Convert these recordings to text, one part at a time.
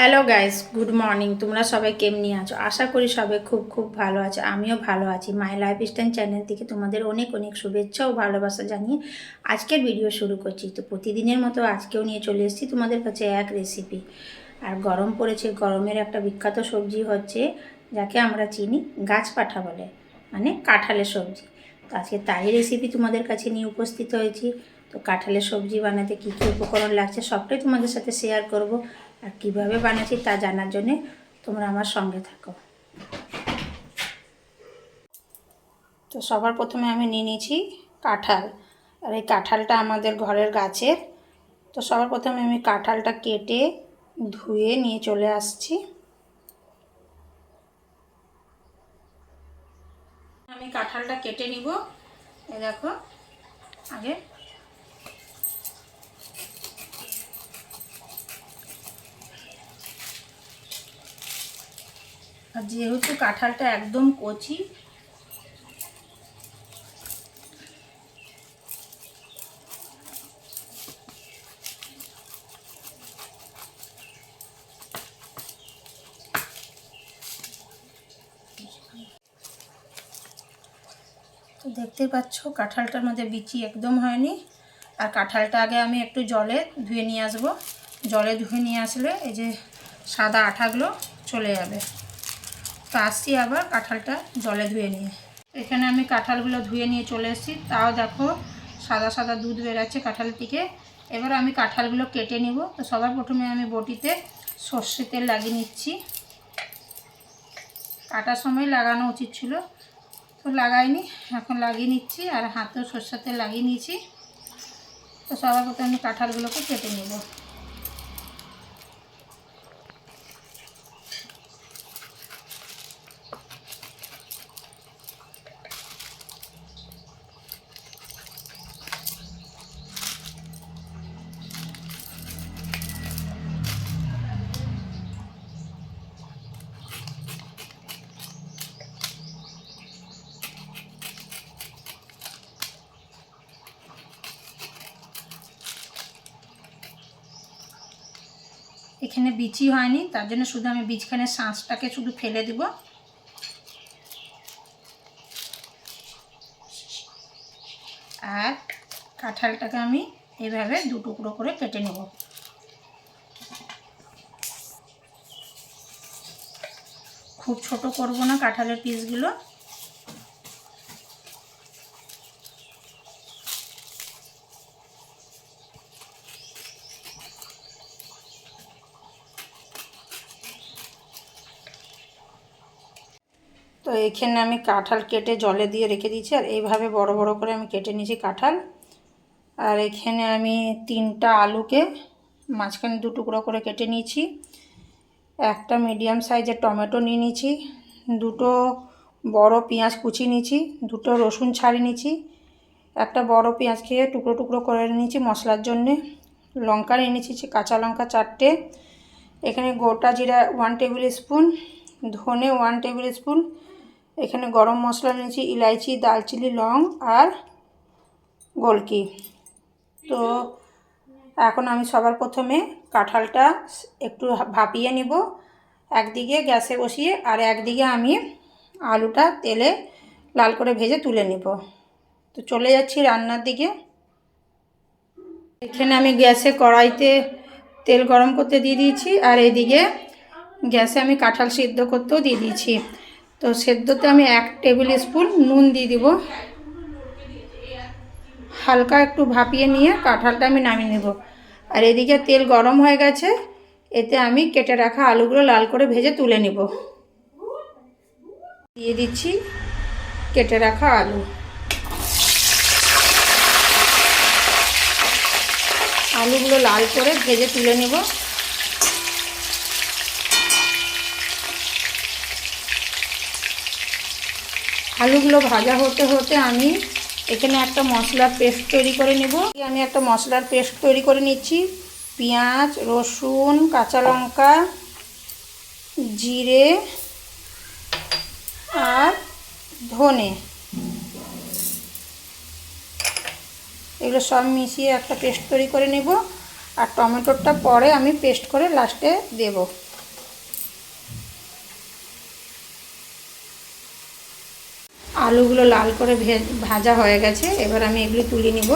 Hello guys, good morning. তোমরা সবাই কেমনি আছো? আশা করি সবাই খুব খুব ভালো আছো। আমিও ভালো আছি। মাই লাইফস্টাইল চ্যানেল থেকে তোমাদের অনেক অনেক শুভেচ্ছা ও ভালোবাসা জানিয়ে আজকের ভিডিও শুরু করছি। তো প্রতিদিনের মতো আজকেও নিয়ে চলে এসেছি তোমাদের কাছে এক রেসিপি। আর গরম পড়েছে, গরমের একটা বিখ্যাত সবজি হচ্ছে যাকে আমরা চিনি গাছ পাঠা বলে, মানে কাঁঠালের সবজি। তো আজকে তাই রেসিপি তোমাদের কাছে নিয়ে উপস্থিত হয়েছি। তো কাঁঠালের সবজি বানাতে কী কী উপকরণ লাগছে সবটাই তোমাদের সাথে শেয়ার করব। আর কীভাবে বানাচ্ছি তা জানার জন্যে তোমরা আমার সঙ্গে থাকো। তো সবার প্রথমে আমি নিয়ে নিয়েছি কাঁঠাল। আর এই কাঁঠালটা আমাদের ঘরের গাছের। তো সবার প্রথমে আমি কাঁঠালটা কেটে ধুয়ে নিয়ে চলে আসছি। আমি কাঁঠালটা কেটে নিব। এই দেখো, আগে আর যেহেতু কাঁঠালটা একদম কচি, তো দেখতে পাচ্ছ কাঁঠালটার মধ্যে বিচি একদম হয়নি। আর কাঁঠালটা আগে আমি একটু জলে ধুয়ে নিয়ে আসব। জলে ধুয়ে নিয়ে আসলে এই যে সাদা আঠাগুলো চলে যাবে। তো আসছি আবার কাঁঠালটা জলে ধুয়ে নিয়ে। এখানে আমি কাঁঠালগুলো ধুয়ে নিয়ে চলে এসেছি। তাও দেখো সাদা সাদা দুধ বেরাচ্ছে কাঁঠাল থেকে। এবার আমি কাঁঠালগুলো কেটে নিব। তো সবার প্রথমে আমি বটিতে সর্ষে তেল লাগিয়ে নিচ্ছি। কাটার সময় লাগানো উচিত ছিল, তো লাগাইনি, এখন লাগিয়ে নিচ্ছি। আর হাতেও সর্ষের তেল লাগিয়ে নিয়েছি। তো সবার প্রথমে আমি কাঁঠালগুলোকে কেটে নেব। এখানে বিচি হয়নি, তার জন্য শুধু আমি বীজখানের শাঁসটাকে শুধু ফেলে দিব। আর কাঁঠালটাকে আমি এইভাবে দু টুকরো করে কেটে নেব। খুব ছোট করব না কাঁঠালের পিসগুলো। তো এখানে আমি কাঁঠাল কেটে জলে দিয়ে রেখে দিয়েছি। আর এইভাবে বড় বড় করে আমি কেটে নিয়েছি কাঁঠাল। আর এখানে আমি 3টা আলুকে মাঝখানে 2 টুকরো করে কেটে নিয়েছি। একটা মিডিয়াম সাইজের টমেটো নিয়ে নিয়েছি। 2টো বড় পেঁয়াজ কুচি নিয়েছি। 2টো রসুন ছাড়িয়ে নিয়েছি। একটা বড় পেঁয়াজকে টুকরো টুকরো করে নিয়েছি মশলার জন্যে। লঙ্কা নিয়ে নিয়েছি, কাঁচা লঙ্কা 4টে। এখানে গোটা জিরা 1 টেবিল স্পুন, ধনে 1 টেবিল স্পুন। এখানে গরম মশলা নিয়েছি, ইলাইচি, দালচিনি, লং আর গোলকি। তো এখন আমি সবার প্রথমে কাঁঠালটা একটু ভাপিয়ে নিব একদিকে গ্যাসে বসিয়ে। আর একদিকে আমি আলুটা তেলে লাল করে ভেজে তুলে নিব। তো চলে যাচ্ছি রান্নার দিকে। এখানে আমি গ্যাসে কড়াইতে তেল গরম করতে দিয়ে দিয়েছি। আর এদিকে গ্যাসে আমি কাঁঠাল সিদ্ধ করতেও দিয়ে দিয়েছি। তো সেদ্ধতে আমি 1 টেবিল স্পুন নুন দিয়ে দিব। হালকা একটু ভাপিয়ে নিয়ে কাঁঠালটা আমি নামিয়ে নেব। আর এদিকে তেল গরম হয়ে গেছে, এতে আমি কেটে রাখা আলুগুলো লাল করে ভেজে তুলে নেব। দিয়ে দিচ্ছি কেটে রাখা আলু। আলুগুলো লাল করে ভেজে তুলে নেব। আলুগুলো ভাজা হতে হতে আমি এখানে একটা মশলার পেস্ট তৈরি করে নেব। আমি একটা মশলার পেস্ট তৈরি করে নিচ্ছি। পেঁয়াজ, রসুন, কাঁচা লঙ্কা, জিরে আর ধনে, এগুলো সব মিশিয়ে একটা পেস্ট তৈরি করে নেব। আর টমেটোটা পরে আমি পেস্ট করে লাস্টে দেব। আলুগুলো লাল করে ভাজা হয়ে গেছে, এবার আমি এগুলো তুলে নিব।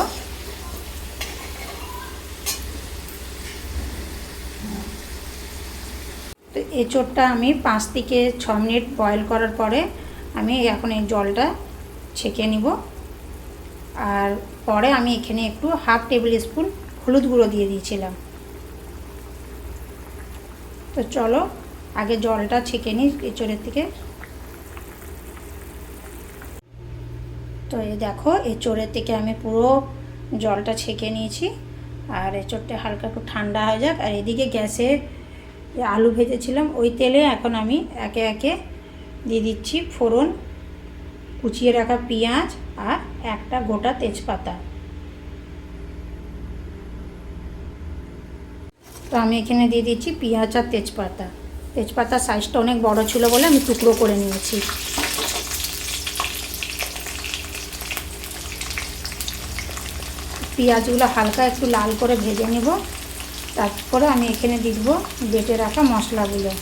তো এঁচোড়টা আমি 5 থেকে 6 মিনিট বয়েল করার পরে আমি এখন এই জলটা ছেঁকে নিব। আর পরে আমি এখানে একটু 1/2 টেবিল স্পুন হলুদ গুঁড়ো দিয়ে দিয়েছিলাম। তো চলো আগে জলটা ছেঁকে নিই এঁচোড়ের থেকে। তো এই দেখো এঁচোড়ের থেকে আমি পুরো জলটা ছেঁকে নিয়েছি। আর এঁচোড়টা হালকা একটু ঠান্ডা হয়ে যাক। আর এদিকে গ্যাসে আলু ভেজেছিলাম ওই তেলে এখন আমি একে একে দিয়ে দিচ্ছি ফোড়ন, কুচিয়ে রাখা পেঁয়াজ আর একটা গোটা তেজপাতা। তো আমি এখানে দিয়ে দিচ্ছি পেঁয়াজ আর তেজপাতা। তেজপাতার সাইজটা অনেক বড় ছিল বলে আমি টুকরো করে নিয়েছি। পেঁয়াজগুলো হালকা একটু লাল করে ভেজে নেব। তারপরে আমি এখানে দিয়ে দেবো বেটে রাখা মশলাগুলো।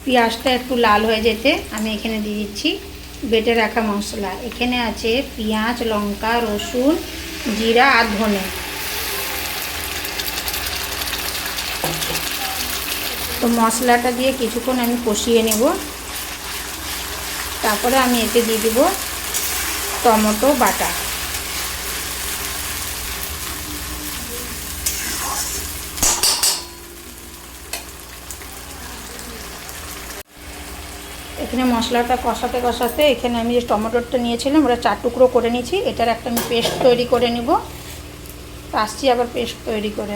পেঁয়াজটা একটু লাল হয়ে যেতে আমি এখানে দিয়ে দিচ্ছি বেটে রাখা মশলা। এখানে আছে পেঁয়াজ, লঙ্কা, রসুন, জিরা আর ধনে। তো মশলাটা দিয়ে কিছুক্ষণ আমি কষিয়ে নেব। তারপরে আমি এতে দিয়ে দেব টমেটো বাটা। এখানে মশলাটা কষাতে কষাতে এখানে আমি যে টমেটোটা নিয়েছিলাম ওটা 4 টুকরো করে নিয়েছি। এটার একটা আমি পেস্ট তৈরি করে নিব। আসছি আবার পেস্ট তৈরি করে।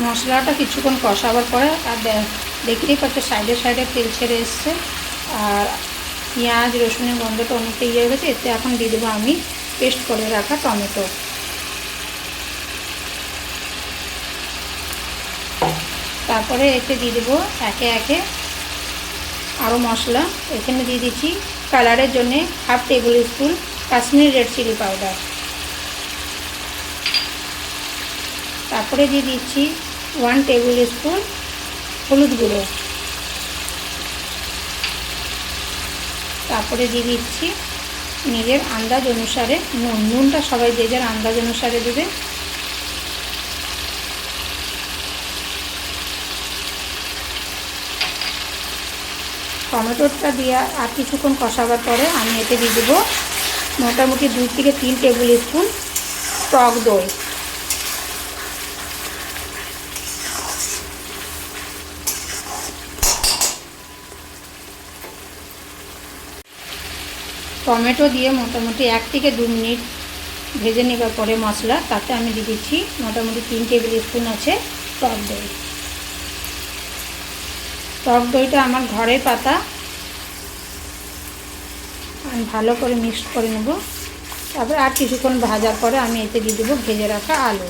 মশলাটা কিছুক্ষণ কষাবার পরে আর দেখতেই পাচ্ছি সাইডে সাইডে তেল ছেড়ে এসছে। আর পেঁয়াজ রসুনের গন্ধটা অনেকটা ইয়ে হয়ে গেছে। এতে এখন দিয়ে দেবো আমি পেস্ট করে রাখা টমেটো। তারপরে এতে দিয়ে দেবো একে একে আরও মশলা। এখানে দিয়ে দিচ্ছি কালারের জন্য 1/2 tablespoon Kashmiri red chilli powder. তারপরে দিয়ে দিচ্ছি 1 টেবিল স্পুন হলুদ গুঁড়ো। তারপরে দিয়ে দিচ্ছি নিজের আন্দাজ অনুসারে নুন। নুনটা সবাই যে যার আন্দাজ অনুসারে দেবে। টমেটোটা দিয়ে আর কিছুক্ষণ কষাবার পরে আমি এতে দিয়ে দেবো মোটামুটি 2 থেকে 3 টেবিল স্পুন টক দই। টমেটো দিয়ে মোটামুটি 1 থেকে 2 মিনিট ভেজে নেবার পরে মশলা তাতে আমি দিয়ে দিচ্ছি মোটামুটি 3 টেবিল স্পুন আছে টক দই। টক দইটা আমার ঘরের পাতা। আমি ভালো করে মিক্স করে নেব। তারপরে আর কিছুক্ষণ ভাজার পরে আমি এতে দিয়ে দেবো ভেজে রাখা আলু।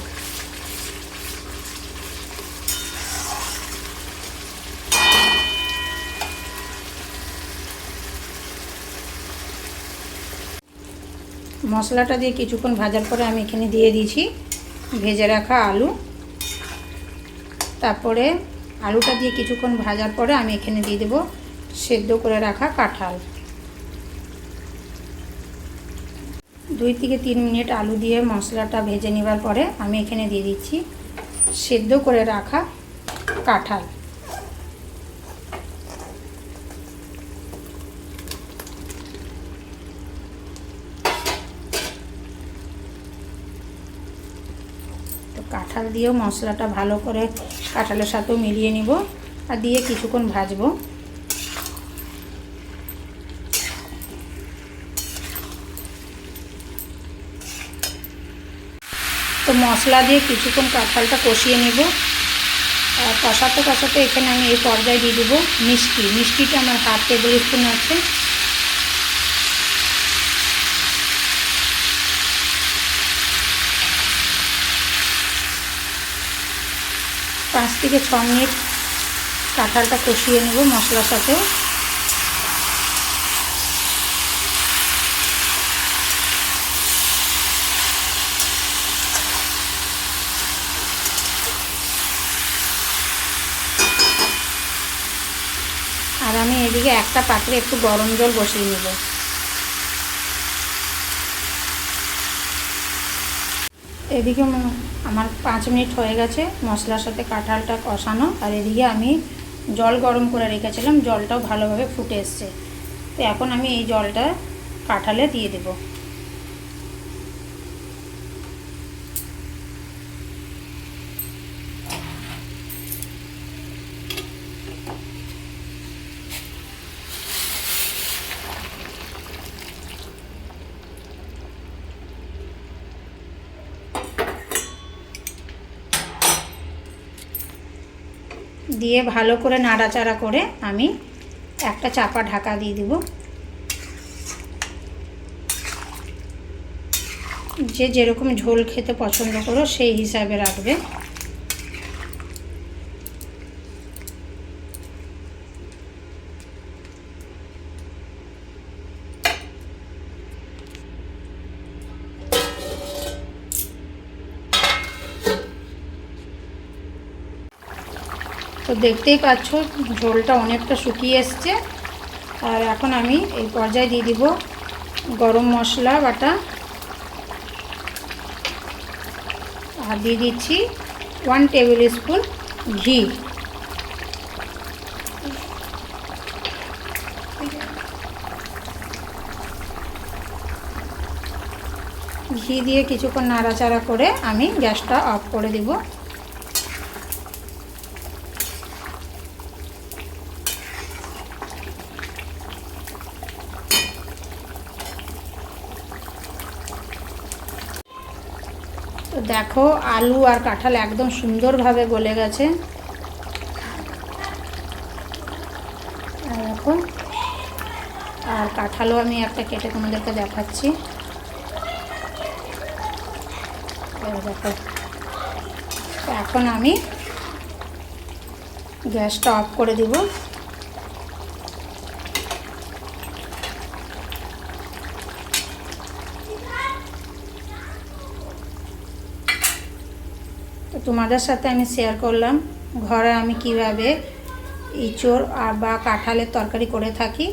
মশলাটা দিয়ে কিছুক্ষণ ভাজার পরে আমি এখানে দিয়ে দিয়েছি ভেজে রাখা আলু। তারপরে আলুটা দিয়ে কিছুক্ষণ ভাজার পরে আমি এখানে দিয়ে দেবো সেদ্ধ করে রাখা কাঁঠাল। 2 থেকে 3 মিনিট আলু দিয়ে মশলাটা ভেজে নেবার পরে আমি এখানে দিয়ে দিচ্ছি সেদ্ধ করে রাখা কাঁঠাল। তো কাঁঠাল দিয়েও মশলাটা ভালো করে কাঁঠালের সাথেও মিলিয়ে নিব আর দিয়ে কিছুক্ষণ ভাজবো। তো মশলা দিয়ে কিছুক্ষণ কাঁঠালটা কষিয়ে নেব। আর কষাতে কষাতে এখানে আমি এই পর্যায়ে দিয়ে দেবো মিষ্টি। মিষ্টিটা আমার 1/2 টেবিল স্পুন আছে। পাঁচ থেকে 6 মিনিট কাঁঠালটা কষিয়ে নেব মশলার সাথে। আর আমি এদিকে একটা পাত্রে একটু গরম জল বসিয়ে নেব। এদিকে আমার 5 মিনিট হয়ে গেছে মশলার সাথে কাঁঠালটা কষানো, আর এদিকে আমি জল গরম করে রেখেছিলাম, জলটাও ভালোভাবে ফুটে এসছে। তো এখন আমি এই জলটা কাঁঠালে দিয়ে দেব। দিয়ে ভালো করে নাড়াচাড়া করে আমি একটা চাপা ঢাকা দিয়ে দেব। যে যেরকম ঝোল খেতে পছন্দ করো সেই হিসাবে রাখবে। তো দেখতেই পাচ্ছ ঝোলটা অনেকটা শুকিয়ে এসছে। আর এখন আমি এই পর্যায়ে দিয়ে দিব গরম মশলা বাটা, আর দিয়ে দিচ্ছি 1 টেবিল স্পুন ঘি। ঘি দিয়ে কিছুক্ষণ নাড়াচাড়া করে আমি গ্যাসটা অফ করে দেব। তো দেখো আলু আর কাঁঠাল একদম সুন্দরভাবে গলে গেছে। দেখো, আর কাঁঠালও আমি একটা কেটে তোমাদেরকে দেখাচ্ছি। দেখো, এখন আমি গ্যাসটা অফ করে দিব। তো তোমাদের সাথে আমি শেয়ার করলাম ঘরে আমি কিভাবে ইঁচড় বা কাঁঠালের তরকারি করে থাকি।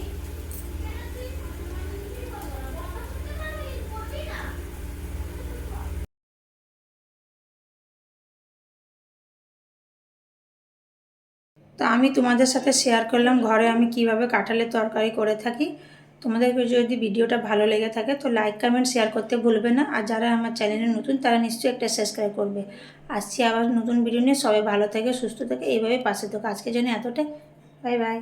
তো আমি তোমাদের সাথে শেয়ার করলাম ঘরে আমি কিভাবে কাঁঠালের তরকারি করে থাকি। তোমাদেরকে যদি ভিডিওটা ভালো লেগে থাকে তো লাইক কমেন্ট শেয়ার করতে ভুলবে না। আর যারা আমার চ্যানেলে নতুন তারা নিশ্চয়ই একটা সাবস্ক্রাইব করবে। আসছি আবার নতুন ভিডিও নিয়ে। সবাই ভালো থাকে, সুস্থ থাকে, এইভাবে পাশে থাকো। আজকের জন্য এতটাই। Bye bye.